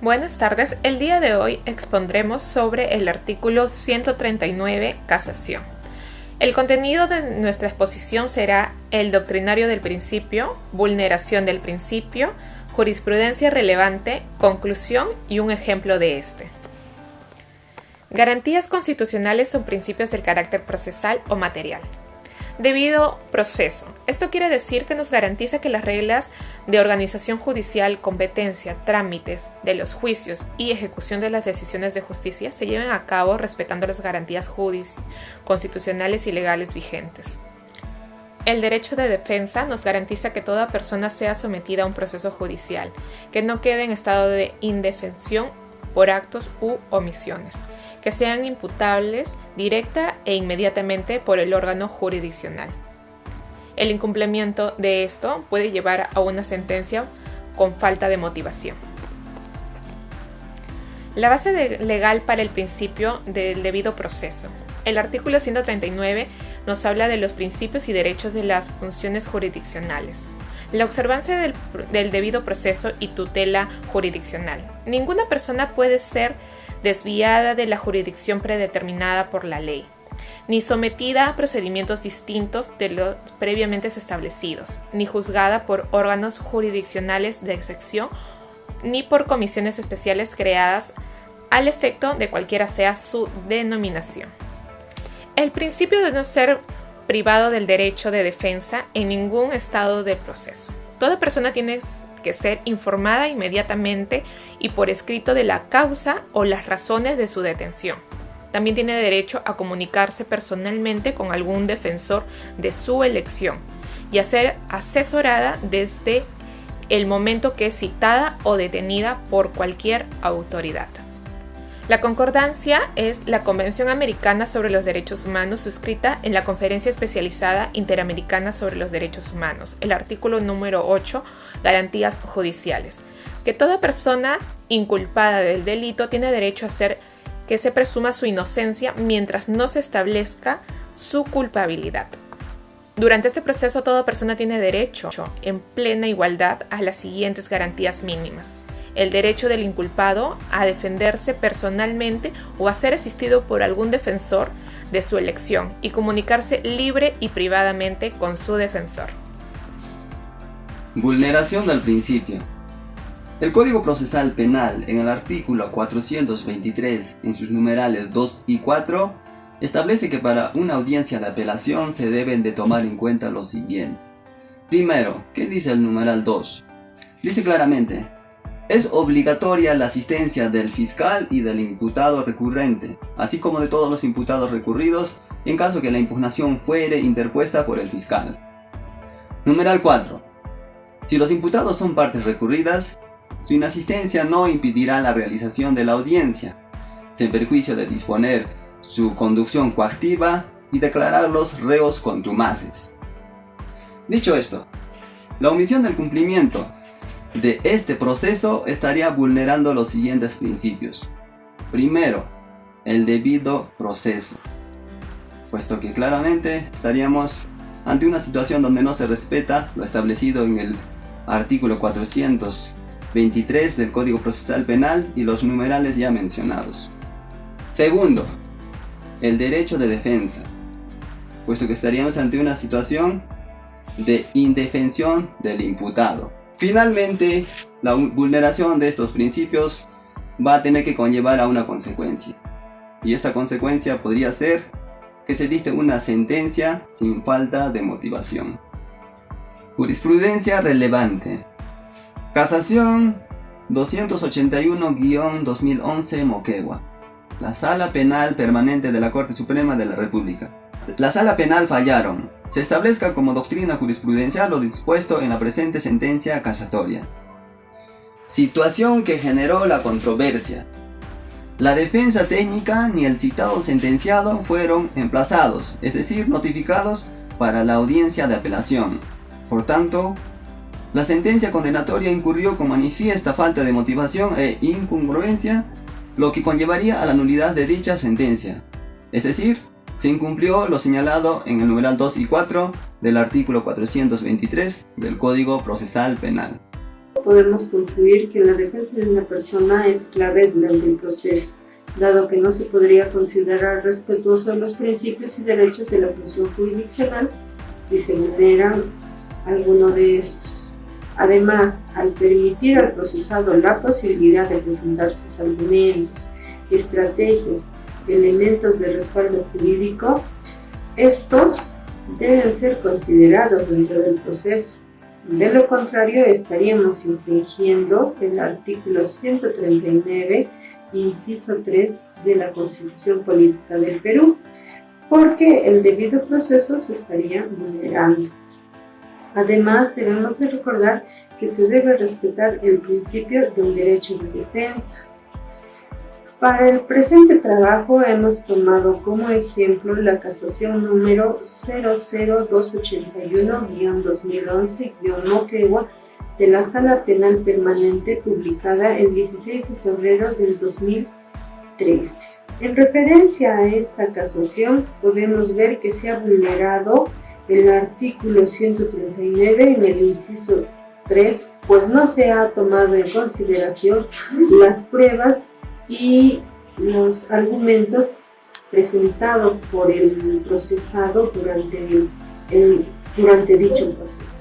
Buenas tardes, el día de hoy expondremos sobre el artículo 139, casación. El contenido de nuestra exposición será el doctrinario del principio, vulneración del principio, jurisprudencia relevante, conclusión y un ejemplo de este. Garantías constitucionales son principios del carácter procesal o material. Debido proceso. Esto quiere decir que nos garantiza que las reglas de organización judicial, competencia, trámites de los juicios y ejecución de las decisiones de justicia se lleven a cabo respetando las garantías constitucionales y legales vigentes. El derecho de defensa nos garantiza que toda persona sea sometida a un proceso judicial, que no quede en estado de indefensión por actos u omisiones, que sean imputables directa e inmediatamente por el órgano jurisdiccional. El incumplimiento de esto puede llevar a una sentencia con falta de motivación. La base legal para el principio del debido proceso. El artículo 139 nos habla de los principios y derechos de las funciones jurisdiccionales. La observancia del debido proceso y tutela jurisdiccional. Ninguna persona puede ser desviada de la jurisdicción predeterminada por la ley, ni sometida a procedimientos distintos de los previamente establecidos, ni juzgada por órganos jurisdiccionales de excepción, ni por comisiones especiales creadas al efecto de cualquiera sea su denominación. El principio de no ser privado del derecho de defensa en ningún estado de proceso. Toda persona tiene que ser informada inmediatamente y por escrito de la causa o las razones de su detención. También tiene derecho a comunicarse personalmente con algún defensor de su elección y a ser asesorada desde el momento que es citada o detenida por cualquier autoridad. La concordancia es la Convención Americana sobre los Derechos Humanos suscrita en la Conferencia Especializada Interamericana sobre los Derechos Humanos. El artículo número 8, garantías judiciales. Que toda persona inculpada del delito tiene derecho a que se presuma su inocencia mientras no se establezca su culpabilidad. Durante este proceso, toda persona tiene derecho en plena igualdad a las siguientes garantías mínimas. El derecho del inculpado a defenderse personalmente o a ser asistido por algún defensor de su elección y comunicarse libre y privadamente con su defensor. Vulneración del principio. El Código Procesal Penal, en el artículo 423, en sus numerales 2 y 4, establece que para una audiencia de apelación se deben de tomar en cuenta lo siguiente. Primero, ¿qué dice el numeral 2? Dice claramente: es obligatoria la asistencia del fiscal y del imputado recurrente, así como de todos los imputados recurridos, en caso que la impugnación fuere interpuesta por el fiscal. Numeral 4. Si los imputados son partes recurridas, su inasistencia no impedirá la realización de la audiencia, sin perjuicio de disponer su conducción coactiva y declararlos reos contumaces. Dicho esto, la omisión del cumplimiento de este proceso estaría vulnerando los siguientes principios. Primero, el debido proceso, puesto que claramente estaríamos ante una situación donde no se respeta lo establecido en el artículo 423 del Código Procesal Penal y los numerales ya mencionados. Segundo, el derecho de defensa, puesto que estaríamos ante una situación de indefensión del imputado. Finalmente, la vulneración de estos principios va a tener que conllevar a una consecuencia. Y esta consecuencia podría ser que se dicte una sentencia sin falta de motivación. Jurisprudencia relevante. Casación 281-2011 Moquegua. La Sala Penal Permanente de la Corte Suprema de la República. La Sala Penal fallaron. Se establezca como doctrina jurisprudencial lo dispuesto en la presente sentencia casatoria. Situación que generó la controversia. La defensa técnica ni el citado sentenciado fueron emplazados, es decir, notificados para la audiencia de apelación. Por tanto, la sentencia condenatoria incurrió con manifiesta falta de motivación e incongruencia, lo que conllevaría a la nulidad de dicha sentencia. Es decir, se incumplió lo señalado en el numeral 2 y 4 del artículo 423 del Código Procesal Penal. podemos concluir que la defensa de una persona es clave durante el proceso, dado que no se podría considerar respetuoso de los principios y derechos de la función jurisdiccional si se vulneran alguno de estos. Además, al permitir al procesado la posibilidad de presentar sus argumentos, estrategias, elementos de respaldo jurídico, estos deben ser considerados dentro del proceso. De lo contrario, estaríamos infringiendo el artículo 139, inciso 3 de la Constitución Política del Perú, porque el debido proceso se estaría vulnerando. Además, debemos de recordar que se debe respetar el principio del derecho de defensa. Para el presente trabajo hemos tomado como ejemplo la casación número 00281-2011-Moquegua de la Sala Penal Permanente, publicada el 16 de febrero del 2013. En referencia a esta casación, podemos ver que se ha vulnerado el artículo 139 en el inciso 3, pues no se ha tomado en consideración las pruebas y los argumentos presentados por el procesado durante dicho proceso.